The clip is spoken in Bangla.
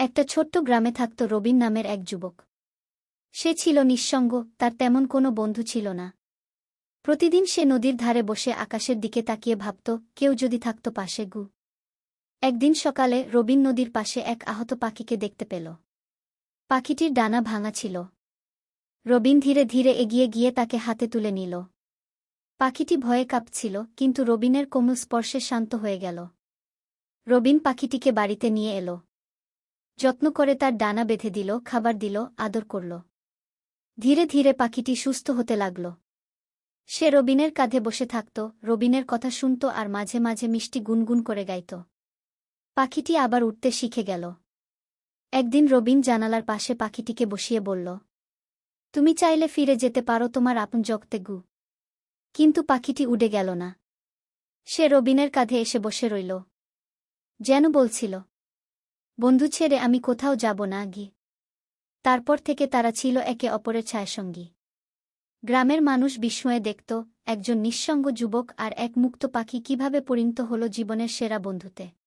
একটা ছোট্ট গ্রামে থাকত রবিন নামের এক যুবক। সে ছিল নিঃসঙ্গ, তার তেমন কোনো বন্ধু ছিল না। প্রতিদিন সে নদীর ধারে বসে আকাশের দিকে তাকিয়ে ভাবত, কেউ যদি থাকত পাশে। একদিন সকালে রবিন নদীর পাশে এক আহত পাখিকে দেখতে পেল। পাখিটির ডানা ভাঙা ছিল। রবিন ধীরে ধীরে এগিয়ে গিয়ে তাকে হাতে তুলে নিল। পাখিটি ভয়ে কাঁপছিল, কিন্তু রবিনের কোমল স্পর্শে শান্ত হয়ে গেল। রবিন পাখিটিকে বাড়িতে নিয়ে এল। যত্ন করে তার ডানা বেঁধে দিল, খাবার দিল, আদর করল। ধীরে ধীরে পাখিটি সুস্থ হতে লাগল। সে রবিনের কাঁধে বসে থাকত, রবিনের কথা শুনত আর মাঝে মাঝে মিষ্টি গুনগুন করে গাইত। পাখিটি আবার উঠতে শিখে গেল। একদিন রবিন জানালার পাশে পাখিটিকে বসিয়ে বলল, তুমি চাইলে ফিরে যেতে পারো তোমার আপন জগতে। কিন্তু পাখিটি উড়ে গেল না। সে রবিনের কাঁধে এসে বসে রইল, যেন বলছিল, বন্ধু ছেড়ে আমি কোথাও যাব না। তারপর থেকে তারা ছিল একে অপরের ছায়াসঙ্গী। গ্রামের মানুষ বিস্ময়ে দেখত, একজন নিঃসঙ্গ যুবক আর এক মুক্ত পাখি কিভাবে পরিণত হল জীবনের সেরা বন্ধুতে।